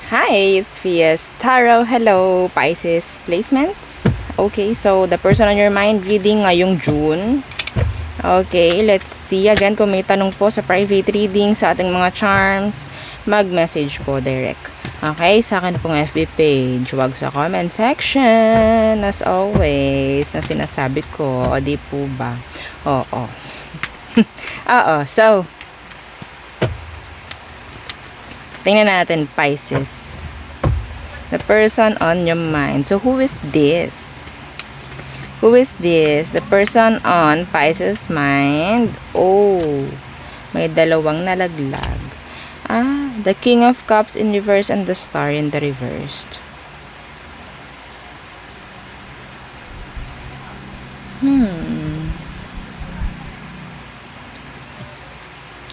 Hi, it's Fias Tarot. Hello, Pisces placements. Okay, so the person on your mind reading ngayong June. Okay, let's see again kung may tanong po sa private reading sa ating mga charms. Mag-message po direct. Okay, sa akin pong FB page. Huwag sa comment section. As always, na sinasabi ko. O di po ba? Oo. Oo, so tingnan natin, Pisces. The person on your mind. So, who is this? Who is this? The person on Pisces' mind. Oh, may dalawang nalaglag. The King of Cups in reverse and the Star in the reversed.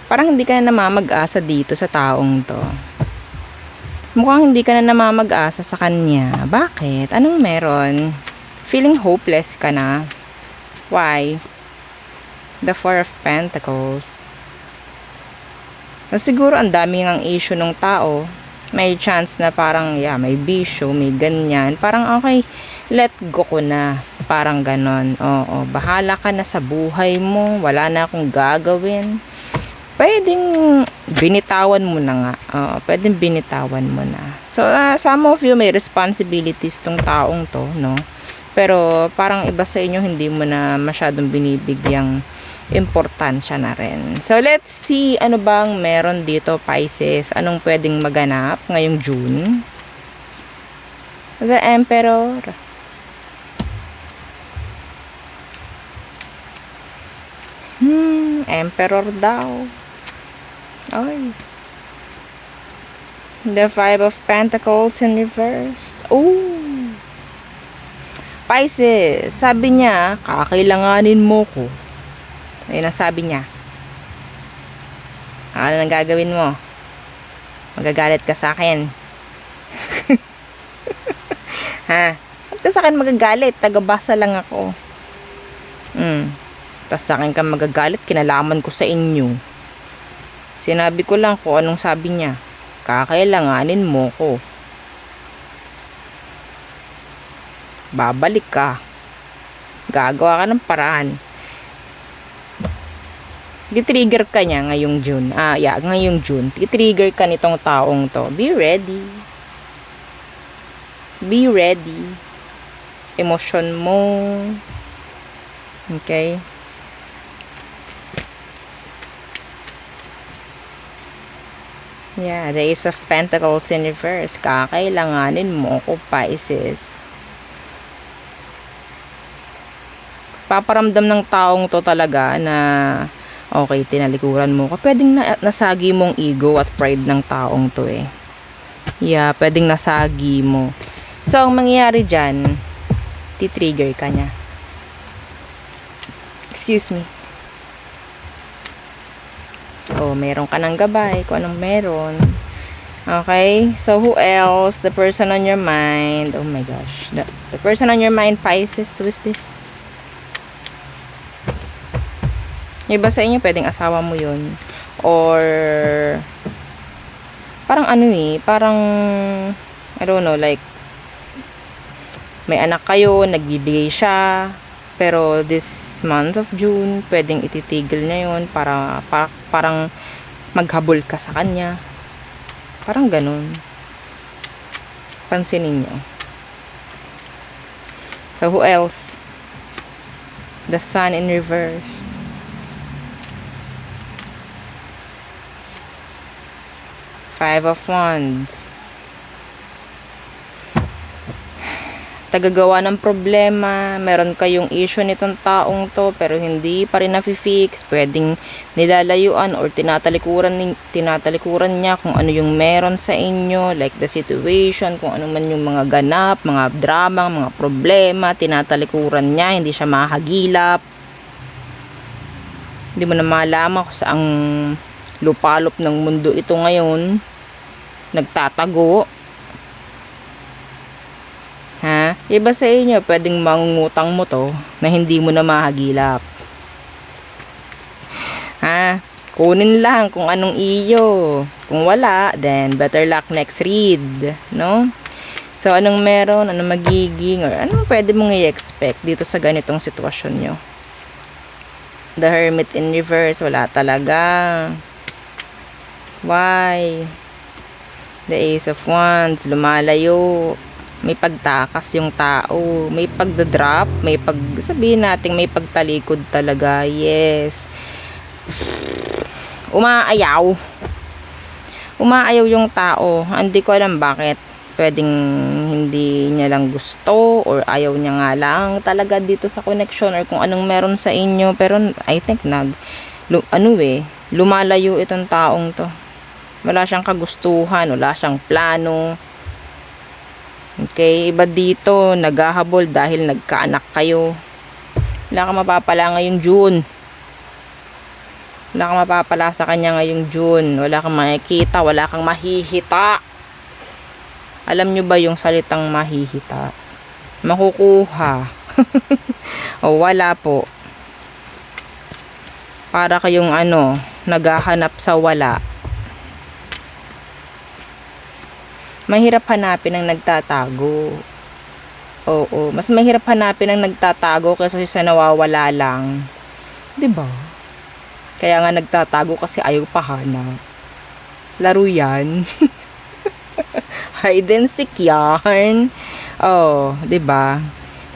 Parang hindi ka na namamag-asa dito sa taong to. Mukhang hindi ka na namamag-asa sa kanya. Bakit? Anong meron? Feeling hopeless ka na. Why? The Four of Pentacles. So, siguro ang daming ang issue ng tao. May chance na parang, may bisyo, may ganyan. Parang okay, let go ko na. Parang ganon. Oo, bahala ka na sa buhay mo. Wala na akong gagawin. Pwedeng binitawan mo na nga. Pwedeng binitawan mo na. So, some of you may responsibilities tong taong to, no? Pero, parang iba sa inyo, hindi mo na masyadong binibigyang importansya na rin. So, let's see ano bang meron dito, Pisces. Anong pwedeng maganap ngayong June? The Emperor. Emperor daw. Ay. The Five of Pentacles in reversed. Oh. Pisces, sabi niya, kakailanganin mo ko. Ayun ang sabi niya. Ano nang gagawin mo? Magagalit ka sa akin. Ha? Ba't ka sa akin magagalit? Tagabasa lang ako. Tas sa akin ka magagalit, kinalaman ko sa inyo. Sinabi ko lang kung anong sabi niya. Kakailanganin mo ko. Babalik ka. Gagawa ka ng paraan. Di-trigger ka niya ngayong June. Ngayong June. Di-trigger ka nitong taong to. Be ready. Be ready. Emosyon mo. Okay? The Ace of Pentacles in reverse. Kakailanganin mo ko, Pisces. Paparamdam ng taong to talaga na okay, tinalikuran mo ko. Pwedeng nasagi mong ego at pride ng taong to eh. Pwedeng nasagi mo. So, ang mangyayari dyan, titrigger ka niya. Excuse me. Meron ka ng gabay kung anong meron. Okay, so who else? The person on your mind. Oh my gosh. The person on your mind, Pisces. Who is this? Yung iba sa inyo, pwedeng asawa mo yun. Or, parang parang, I don't know, like, may anak kayo, nagbibigay siya, pero this month of June, pwedeng ititigil niya yun para parang maghabol ka sa kanya. Parang ganun. Pansinin nyo. So, who else? The Sun in reversed. Five of Wands. Tagagawa ng problema, meron kayong issue nitong taong to pero hindi pa rin nafi-fix, pwedeng nilalayuan or tinatalikuran niya kung ano yung meron sa inyo, like the situation, kung ano man yung mga ganap, mga drama, mga problema, tinatalikuran niya, hindi siya mahagilap. Hindi mo na malaman kung saang lupalop ng mundo ito ngayon, nagtatago. Iba sa inyo, pwedeng mangungutang mo to na hindi mo na mahagilap. Kunin lang kung anong iyo. Kung wala, then better luck next read, no? So, anong meron, anong magiging, or anong pwede mong i-expect dito sa ganitong sitwasyon nyo? The Hermit in reverse, wala talaga. Why? The Ace of Wands, lumalayo. May pagtakas yung tao. May pagdadrop, sabihin natin may pagtalikod talaga. Yes. Umaayaw yung tao. Hindi ko alam bakit. Pwedeng hindi niya lang gusto or ayaw niya nga lang talaga dito sa connection or kung anong meron sa inyo. Pero I think lumalayo itong taong to. Wala siyang kagustuhan, wala siyang plano. Okay, iba dito, naghahabol dahil nagkaanak kayo. Wala kang mapapala ngayong June. Wala kang mapapala sa kanya ngayong June. Wala kang makikita, wala kang mahihita. Alam nyo ba yung salitang mahihita? Makukuha. O wala po. Para kayong naghahanap sa wala. Mahirap hanapin ang nagtatago. Oo, mas mahirap hanapin ang nagtatago kaysa sa nawawala lang. 'Di ba? Kaya nga nagtatago kasi ayaw pahanap. Laro 'yan. Hide and seek yarn. Oh, 'di ba?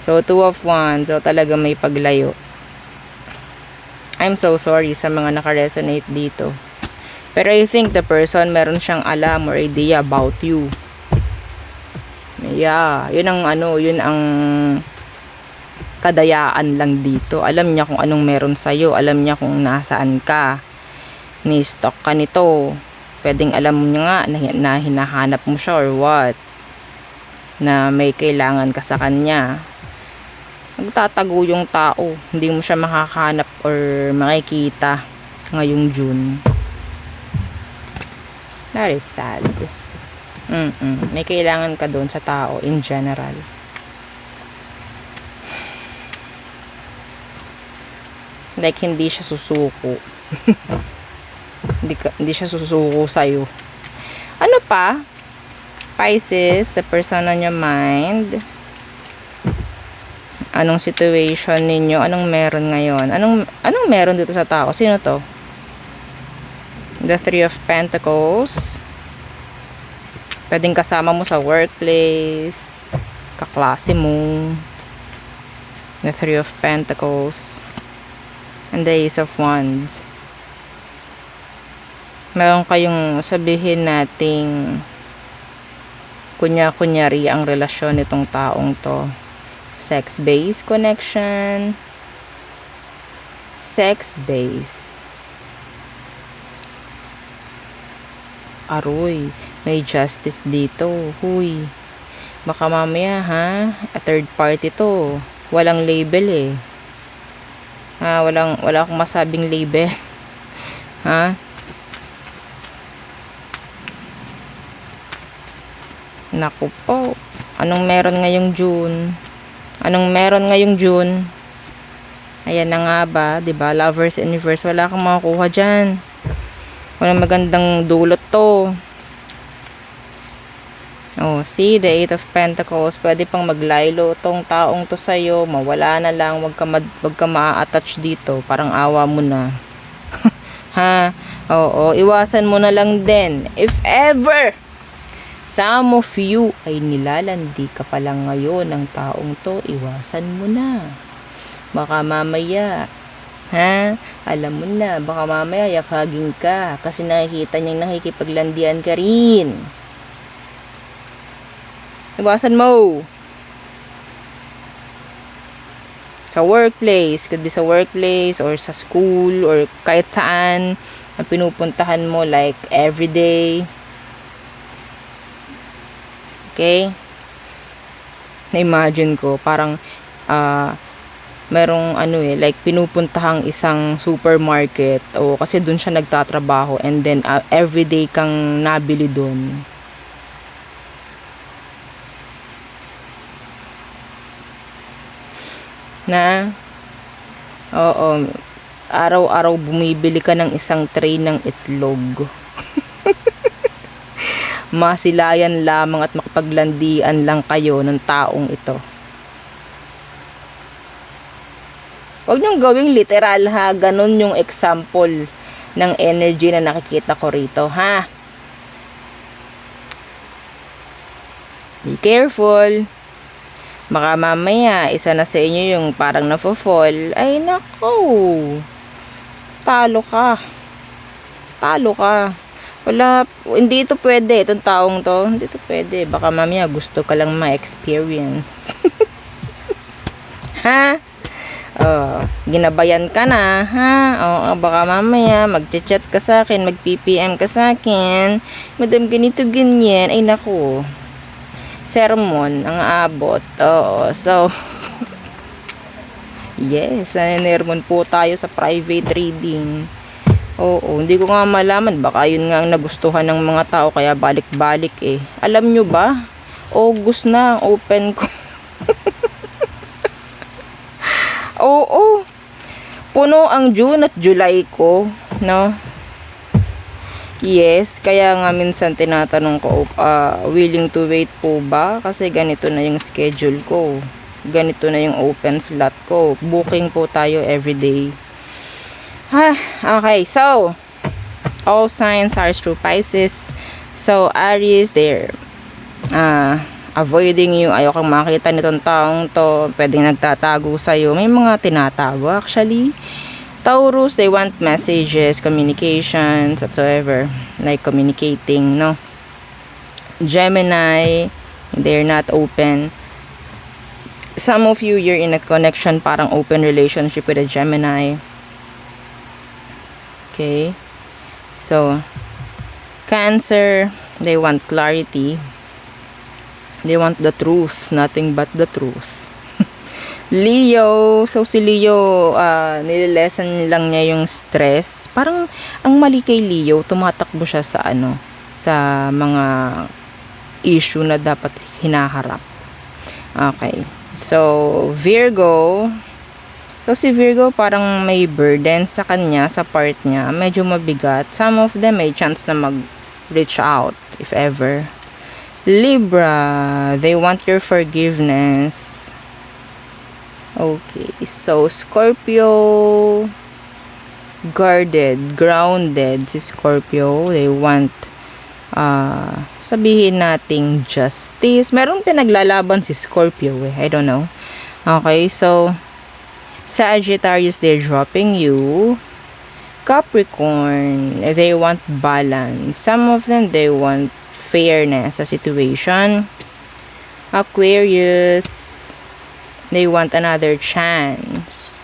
So, Two of Wands. So, talaga may paglayo. I'm so sorry sa mga naka-resonate dito. Pero I think the person meron siyang alam or idea about you. Yeah, yun ang kadayaan lang dito. Alam niya kung anong meron sa'yo. Alam niya kung nasaan ka. Ni-stalk ka nito. Pwedeng alam mo niya nga na hinahanap mo siya or what. Na may kailangan ka sa kanya. Nagtatago yung tao. Hindi mo siya makakahanap or makikita ngayong June. That is sad. May kailangan ka doon sa tao in general. Like, hindi siya susuko. hindi siya susuko sa'yo. Ano pa? Pisces, the person on your mind. Anong situation ninyo? Anong meron ngayon? Anong meron dito sa tao? Sino to? The Three of Pentacles. Pwedeng kasama mo sa workplace. Kaklase mo. The Three of Pentacles. And the Ace of Wands. Meron kayong sabihin nating kunyari ang relasyon nitong taong to. Sex-based connection. Sex-based. Aroy, may justice dito. Huy. Baka mamaya a third party to. Walang label eh. Wala akong masabing label. Naku po. Anong meron ngayong June? Ayan na nga ba, 'di ba? Lovers in reverse, wala kang makukuha diyan. Walang magandang dulot to. Oh, see, the Eight of Pentacles. Pwede pang maglaylo tong taong to sa'yo. Mawala na lang. Wag ka ma-attach dito. Parang awa mo na. Oo, iwasan mo na lang din. If ever, some of you ay nilalandi ka pa lang ngayon ng taong to, iwasan mo na. Baka mamaya, alam mo na, baka mamaya yakagin ka kasi nakikita niyang nakikipaglandian ka rin. Iwasan mo. Sa workplace, could be sa workplace or sa school or kahit saan na pinupuntahan mo, like everyday. Okay? Na-imagine ko, parang merong like pinupuntahang isang supermarket o kasi dun siya nagtatrabaho and then everyday kang nabili dun. Oo, araw-araw bumibili ka ng isang tray ng itlog. Masilayan lamang at makapaglandian lang kayo ng taong ito. Huwag niyong gawing literal ha, ganun yung example ng energy na nakikita ko rito ha. Be careful. Baka mamaya, isa na sa inyo yung parang nafo-fall. Ay, nako. Talo ka. Talo ka. Wala, hindi ito pwede. Itong taong to, hindi ito pwede. Baka mamaya gusto ka lang ma-experience. Ha? Oh, ginabayan ka na, ha? Oh, baka mamaya mag-chat ka sa akin, mag-PPM ka sa akin. Madam, ganito, ganyan. Ay, nako. Sermon ang aabot. Oo. So, yes, nanermon po tayo sa private reading. Oo, hindi ko nga malaman. Baka yun nga ang nagustuhan ng mga tao, kaya balik-balik eh. Alam nyo ba? August na, open ko. Oo. Puno ang June at July ko, no? Yes, kaya nga minsan tinatanong ko, willing to wait po ba? Kasi ganito na yung schedule ko. Ganito na yung open slot ko. Booking po tayo everyday. Ha, okay. So, all signs are through Pisces. So, Aries, they're avoiding you. Ayaw kang makita nitong taong to. Pwedeng nagtatago sa'yo. May mga tinatago actually. Taurus, they want messages, communications, whatsoever, like communicating, no? Gemini, they're not open. Some of you, you're in a connection, parang open relationship with a Gemini. Okay? So, Cancer, they want clarity. They want the truth, nothing but the truth. Leo, so si Leo, nililesen lang niya yung stress. Parang, ang mali kay Leo, tumatakbo siya sa sa mga issue na dapat hinaharap. Okay. So, Virgo, so si Virgo parang may burden sa kanya, sa part niya, medyo mabigat. Some of them may chance na mag-reach out, if ever. Libra, they want your forgiveness. Okay, so Scorpio, guarded, grounded si Scorpio. They want, sabihin nating justice. Merong pinaglalaban si Scorpio eh. I don't know. Okay, so Sagittarius, they're dropping you. Capricorn, they want balance. Some of them, they want fairness sa situation. Aquarius, they want another chance.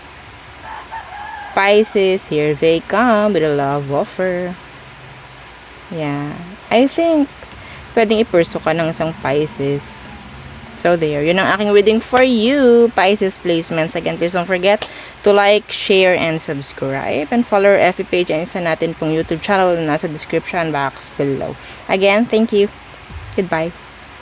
Pisces, here they come with a love offer. Yeah. I think, pwedeng ipurso ka ng isang Pisces. So, there. Yun ang aking reading for you. Pisces placements. Again, please don't forget to like, share, and subscribe. And follow our FB page and isa natin pong YouTube channel na nasa description box below. Again, thank you. Goodbye.